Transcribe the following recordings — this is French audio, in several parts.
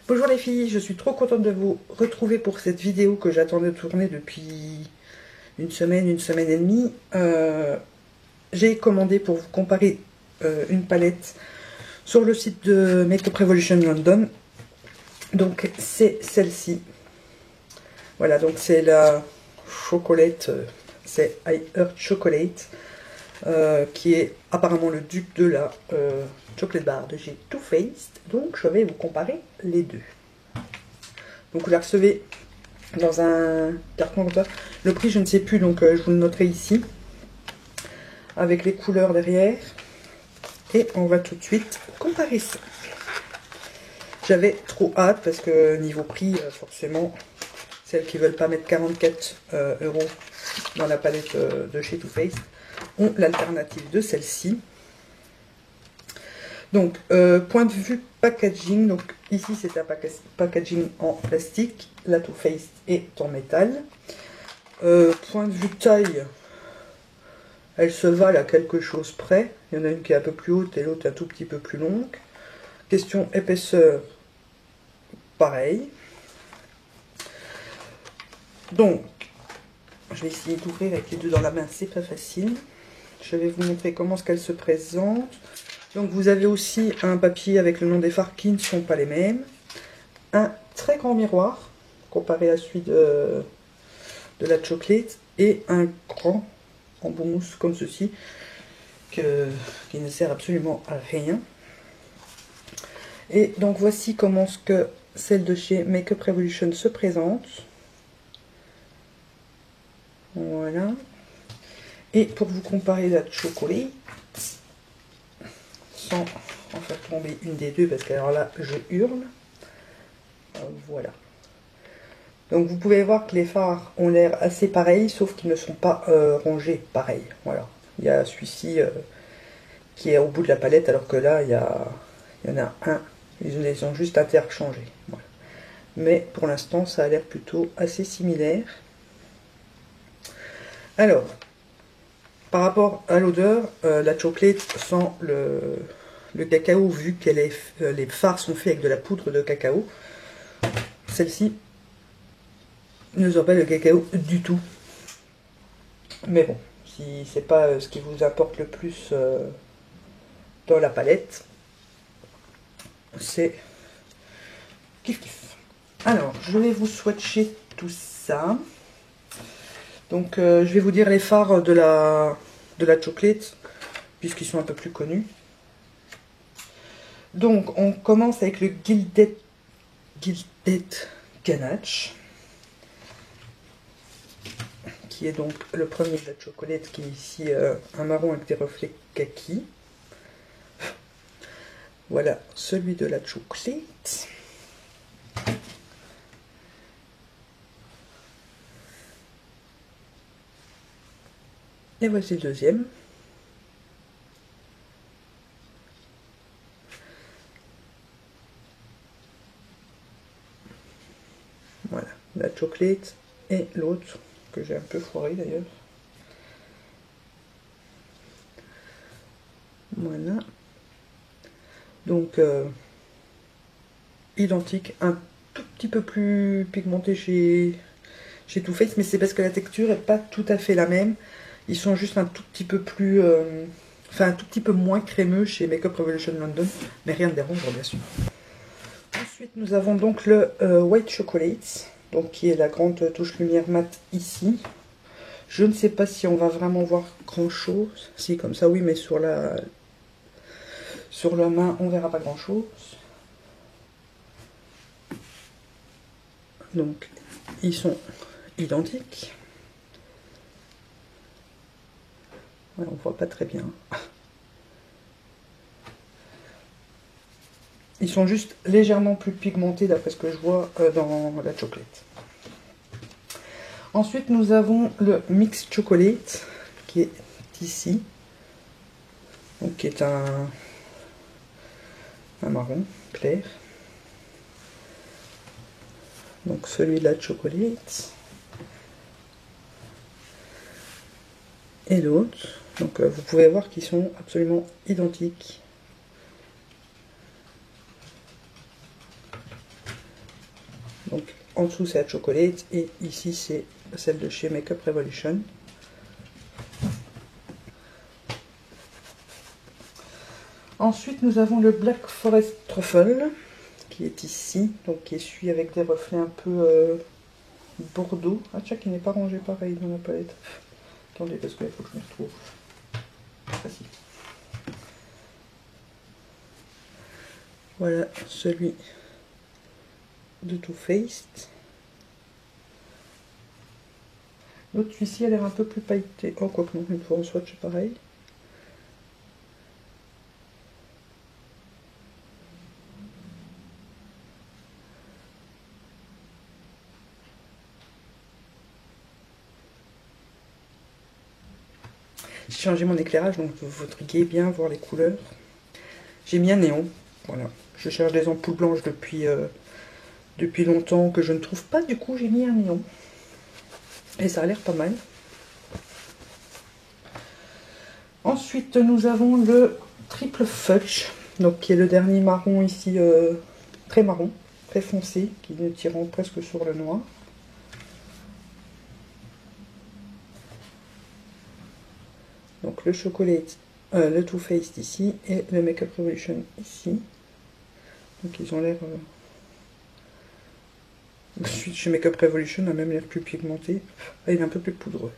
Bonjour les filles, je suis trop contente de vous retrouver pour cette vidéo que j'attendais de tourner depuis une semaine et demie. J'ai commandé pour vous comparer une palette sur le site de Makeup Revolution London. Donc c'est celle-ci. Voilà, donc c'est la chocolate, c'est I Heart Chocolate, qui est apparemment le dupe de la Chocolate Bar de chez Too Faced. Donc je vais vous comparer les deux. Donc vous la recevez dans un carton comme ça. Le prix je ne sais plus, donc je vous le noterai ici. Avec les couleurs derrière. Et on va tout de suite comparer ça. J'avais trop hâte parce que niveau prix, forcément, celles qui ne veulent pas mettre 44 € dans la palette de chez Too Faced ont l'alternative de celle-ci. Donc, point de vue packaging, donc ici c'est un packaging en plastique, la Too Faced est en métal. Point de vue taille, elle se valent à quelque chose près. Il y en a une qui est un peu plus haute et l'autre un tout petit peu plus longue. Question épaisseur, pareil. Donc, je vais essayer d'ouvrir avec les deux dans la main, c'est pas facile. Je vais vous montrer comment est-ce qu'elle se présente. Donc vous avez aussi un papier avec le nom des fards qui ne sont pas les mêmes. Un très grand miroir, comparé à celui de la chocolate. Et un grand embout mousse comme ceci, qui ne sert absolument à rien. Et donc voici comment ce que celle de chez Makeup Revolution se présente. Voilà. Et pour vous comparer la chocolate, sans en faire tomber une des deux, parce que alors là je hurle. Voilà. Donc vous pouvez voir que les fards ont l'air assez pareils, sauf qu'ils ne sont pas rangés pareil. Voilà. Il y a celui-ci qui est au bout de la palette, alors que là il y en a un. Ils les ont juste interchangés. Voilà. Mais pour l'instant ça a l'air plutôt assez similaire. Alors, par rapport à l'odeur, la chocolate sent le cacao, vu que les fards sont faits avec de la poudre de cacao. Celle-ci ne sent pas le cacao du tout. Mais bon, si c'est pas ce qui vous apporte le plus dans la palette, c'est kiff kiff. Alors, je vais vous swatcher tout ça. Donc je vais vous dire les fards de la chocolate, puisqu'ils sont un peu plus connus. Donc on commence avec le Gilded Ganache, qui est donc le premier de la chocolate, qui est ici un marron avec des reflets kaki. Voilà celui de la chocolate. Et voici le deuxième. Voilà, la chocolate et l'autre, que j'ai un peu foiré d'ailleurs. Voilà. Donc, identique, un tout petit peu plus pigmenté chez Too Faced, mais c'est parce que la texture n'est pas tout à fait la même. Ils sont juste un tout petit peu plus... enfin, un tout petit peu moins crémeux chez Makeup Revolution London, mais rien de dérangeant, bien sûr. Ensuite, nous avons donc le White Chocolate, donc qui est la grande touche lumière mat ici. Je ne sais pas si on va vraiment voir grand-chose. Si, comme ça, oui, mais sur la main, on verra pas grand-chose. Donc, ils sont identiques. Ouais, on voit pas très bien. Ils sont juste légèrement plus pigmentés d'après ce que je vois dans la chocolate. Ensuite, nous avons le Mix Chocolate qui est ici. Donc, qui est un marron clair. Donc, celui de la chocolate. Et l'autre. Donc, vous pouvez voir qu'ils sont absolument identiques. en dessous c'est Hot Chocolate, et ici c'est celle de chez Makeup Revolution. Ensuite nous avons le Black Forest Truffle qui est ici, donc qui essuie avec des reflets un peu bordeaux. Ah tiens, qui n'est pas rangé pareil dans la palette. Attendez, parce qu'il faut que je me retrouve. Ah si. Voilà celui de Too Faced. L'autre, celui-ci, a l'air un peu plus pailleté. Oh, quoi que non, une fois en swatch, c'est pareil. J'ai changé mon éclairage, donc vous voudriez bien voir les couleurs. J'ai mis un néon, voilà. Je cherche des ampoules blanches depuis longtemps que je ne trouve pas, du coup j'ai mis un néon. Et ça a l'air pas mal. Ensuite nous avons le Triple Fudge, donc qui est le dernier marron ici, très marron, très foncé, qui est tirant presque sur le noir. Donc le Chocolate, le Too Faced ici, et le Makeup Revolution ici. Donc ils ont l'air... Ensuite chez Makeup Revolution a même l'air plus pigmenté. Ah, il est un peu plus poudreux.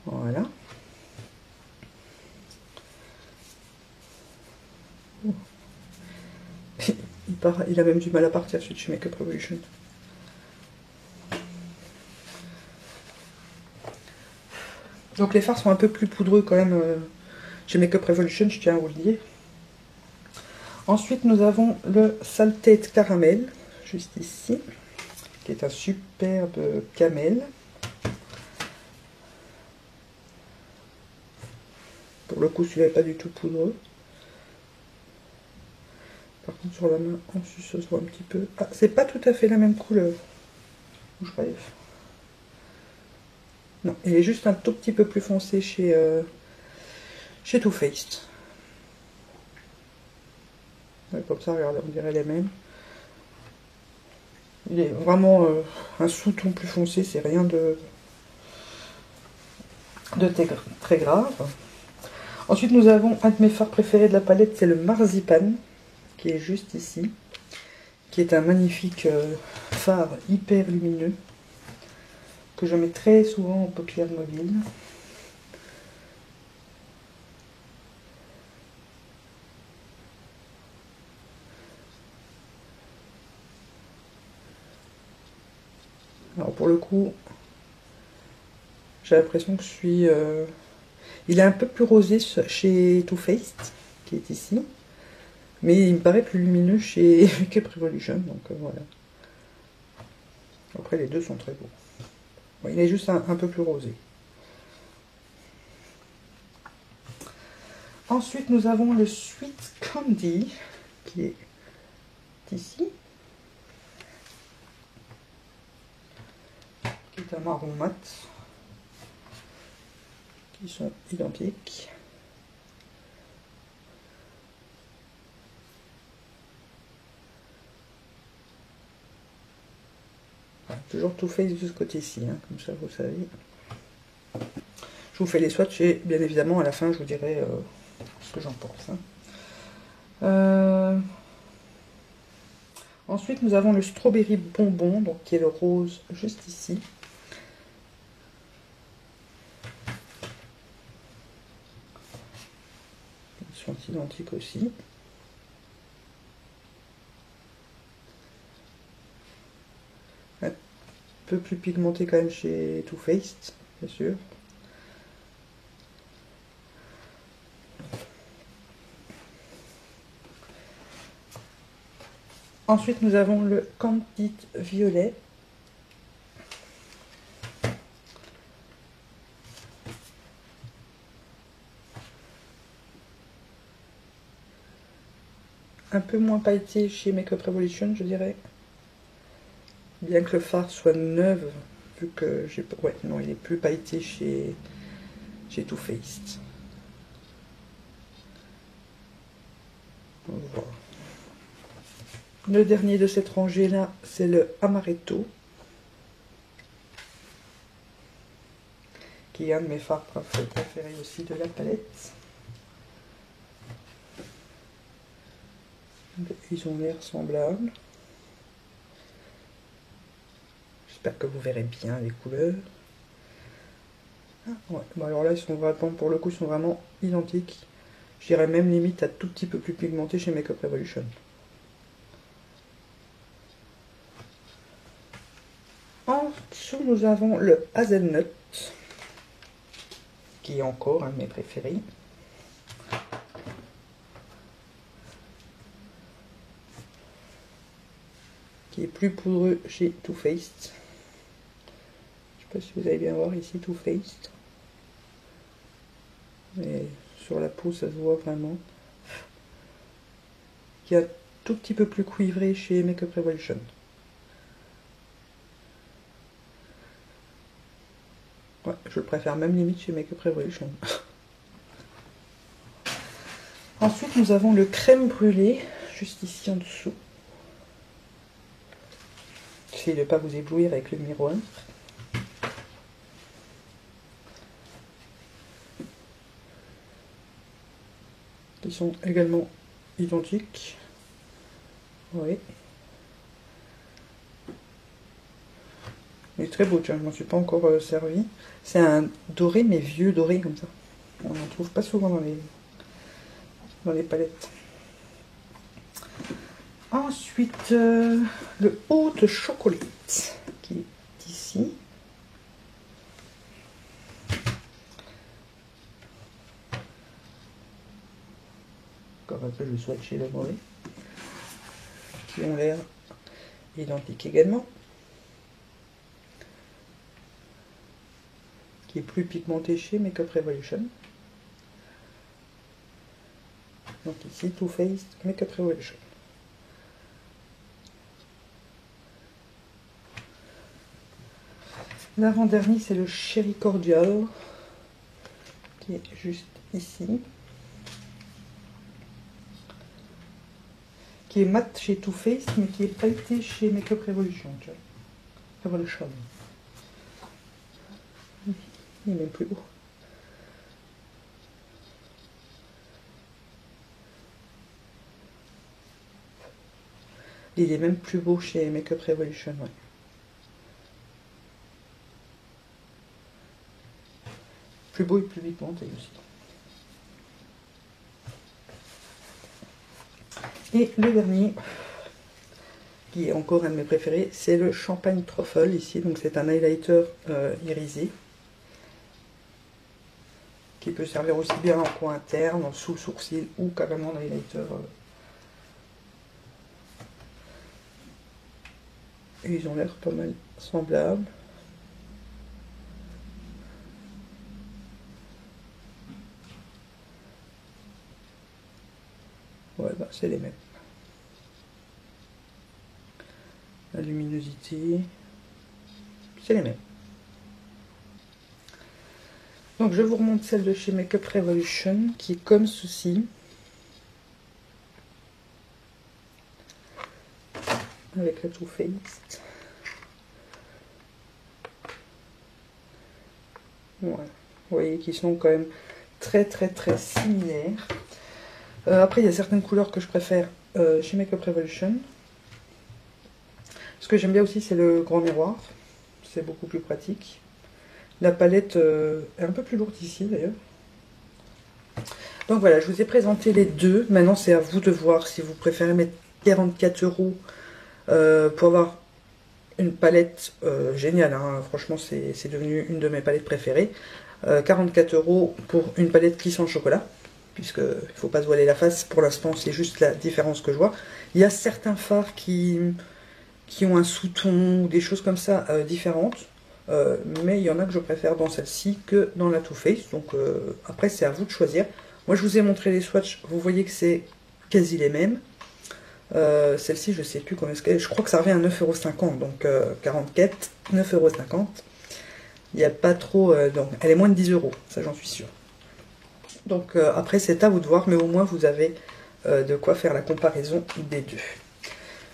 Voilà. Il a même du mal à partir celui de chez Makeup Revolution. Donc les fards sont un peu plus poudreux quand même chez Makeup Revolution, je tiens à vous le dire. Ensuite nous avons le Salted Caramel, juste ici, qui est un superbe camel. Pour le coup celui-là n'est pas du tout poudreux. Par contre sur la main, en dessus ça se voit un petit peu. Ah, c'est pas tout à fait la même couleur. Je rêve. Non, il est juste un tout petit peu plus foncé chez Too Faced. Ouais, comme ça, regardez, on dirait les mêmes. Il est vraiment un sous-ton plus foncé, c'est rien de très grave. Ensuite, nous avons un de mes fards préférés de la palette, c'est le Marzipan, qui est juste ici, qui est un magnifique fard hyper lumineux, que je mets très souvent en paupières mobiles. Alors pour le coup, j'ai l'impression que je suis... il est un peu plus rosé chez Too Faced, qui est ici. Mais il me paraît plus lumineux chez Makeup Revolution, donc voilà. Après les deux sont très beaux. Bon, il est juste un peu plus rosé. Ensuite nous avons le Sweet Candy, qui est ici. Qui est un marron mat. Qui sont identiques. Toujours Too Faced de ce côté-ci, hein, comme ça vous savez. Je vous fais les swatchs et bien évidemment à la fin je vous dirai ce que j'en pense. Hein. Ensuite nous avons le Strawberry Bonbon, donc qui est le rose juste ici. Ils sont identiques aussi. Un peu plus pigmenté quand même chez Too Faced, bien sûr. Ensuite, nous avons le Candid Violet. Un peu moins pailleté chez Makeup Revolution, je dirais. Bien que le fard soit neuf, vu que j'ai... Ouais, non, il est plus pailleté chez Too Faced. Voilà. Le dernier de cette rangée là, c'est le Amaretto, qui est un de mes fards préférés aussi de la palette. Ils ont l'air semblables. J'espère que vous verrez bien les couleurs. Ah, ouais. Bon, alors là, ils sont vraiment, pour le coup, ils sont vraiment identiques. Je dirais même limite à tout petit peu plus pigmenté chez Makeup Revolution. En dessous, nous avons le Hazelnut, qui est encore un de mes préférés. Qui est plus poudreux chez Too Faced. Je sais pas si vous allez bien voir ici Too Faced. Mais sur la peau, ça se voit vraiment. Qui est un tout petit peu plus cuivré chez Makeup Revolution. Ouais, je le préfère même limite chez Makeup Revolution. Ensuite, nous avons le crème brûlée, juste ici en dessous. Essayez de ne pas vous éblouir avec le miroir. Ils sont également identiques. Oui. Il est très beau, tiens, je m'en suis pas encore servi. C'est un doré, mais vieux doré comme ça. On n'en trouve pas souvent dans les palettes. Ensuite, le haute chocolate qui est ici. Encore un peu, je vais swatcher le mauvais. Qui ont l'air identiques également. Qui est plus pigmenté chez Makeup Revolution. Donc ici, Too Faced Makeup Revolution. L'avant-dernier, c'est le Cherry Cordial, qui est juste ici. Qui est mat chez Too Faced, mais qui est pailleté chez Makeup Revolution. Revolution. Il est même plus haut. Il est même plus beau chez Makeup Revolution, ouais. Plus beau et plus pigmenté aussi. Et le dernier, qui est encore un de mes préférés, c'est le Champagne Truffle ici. Donc c'est un highlighter irisé. Qui peut servir aussi bien en coin interne, en sous sourcil ou carrément en highlighter. Et ils ont l'air pas mal semblables. Ouais, bah c'est les mêmes. La luminosité, c'est les mêmes. Donc je vous remonte celle de chez Makeup Revolution qui est comme ceci. Avec le Too Faced. Voilà. Vous voyez qu'ils sont quand même très similaires. Après il y a certaines couleurs que je préfère chez Makeup Revolution. Ce que j'aime bien aussi c'est le grand miroir. C'est beaucoup plus pratique. La palette est un peu plus lourde ici d'ailleurs. Donc voilà, je vous ai présenté les deux. Maintenant c'est à vous de voir si vous préférez mettre 44 € pour avoir une palette géniale. Hein. Franchement c'est devenu une de mes palettes préférées. 44 € pour une palette qui sent le chocolat. Puisque il ne faut pas se voiler la face. Pour l'instant c'est juste la différence que je vois. Il y a certains fards qui ont un sous-ton ou des choses comme ça différentes. Mais il y en a que je préfère dans celle-ci que dans la Too Faced. Donc après c'est à vous de choisir. Moi je vous ai montré les swatchs, vous voyez que c'est quasi les mêmes. Celle-ci je sais plus combien est-ce qu'elle est. Je crois que ça revient à 9,50 €. Donc 44, 9,50 €. Il n'y a pas trop... donc elle est moins de 10 €, ça j'en suis sûre. Donc après c'est à vous de voir, mais au moins vous avez de quoi faire la comparaison des deux.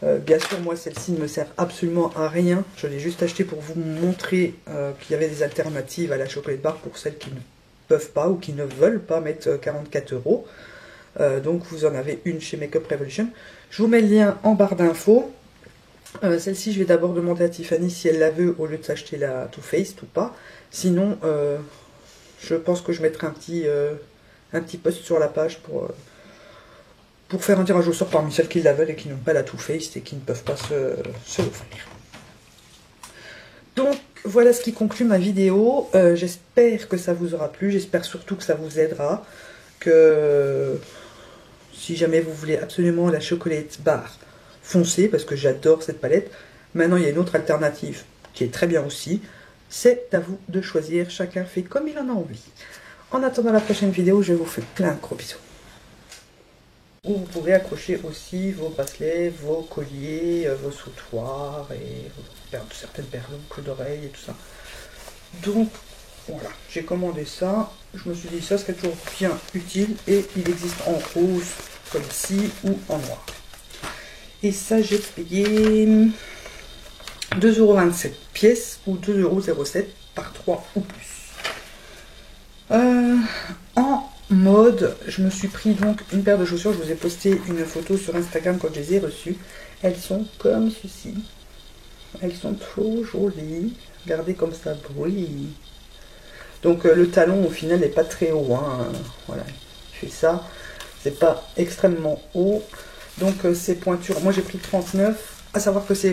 Bien sûr, moi, celle-ci ne me sert absolument à rien. Je l'ai juste acheté pour vous montrer qu'il y avait des alternatives à la chocolate bar pour celles qui ne peuvent pas ou qui ne veulent pas mettre 44 €. Donc, vous en avez une chez Makeup Revolution. Je vous mets le lien en barre d'infos. Celle-ci, je vais d'abord demander à Tiffany si elle la veut au lieu de s'acheter la Too Faced ou pas. Sinon, je pense que je mettrai un petit post sur la page pour faire un tirage au sort parmi celles qui la veulent et qui n'ont pas la Too Faced et qui ne peuvent pas se l'offrir. Donc voilà ce qui conclut ma vidéo. J'espère que ça vous aura plu, j'espère surtout que ça vous aidera, que si jamais vous voulez absolument la chocolate bar, foncez, parce que j'adore cette palette. Maintenant il y a une autre alternative qui est très bien aussi, c'est à vous de choisir, chacun fait comme il en a envie. En attendant la prochaine vidéo, je vous fais plein de gros bisous. Où vous pourrez accrocher aussi vos bracelets, vos colliers, vos sautoirs et certaines perles, boucles d'oreilles et tout ça. Donc voilà, j'ai commandé ça. Je me suis dit ça serait toujours bien utile et il existe en rose comme ici ou en noir. Et ça j'ai payé 2,27 € pièce ou 2,07 € par 3 ou plus. En mode, je me suis pris donc une paire de chaussures. Je vous ai posté une photo sur Instagram quand je les ai reçues. Elles sont comme ceci. Elles sont trop jolies. Regardez comme ça brille. Donc le talon au final n'est pas très haut. Hein. Voilà, je fais ça. C'est pas extrêmement haut. Donc ces pointures, moi j'ai pris 39. À savoir que c'est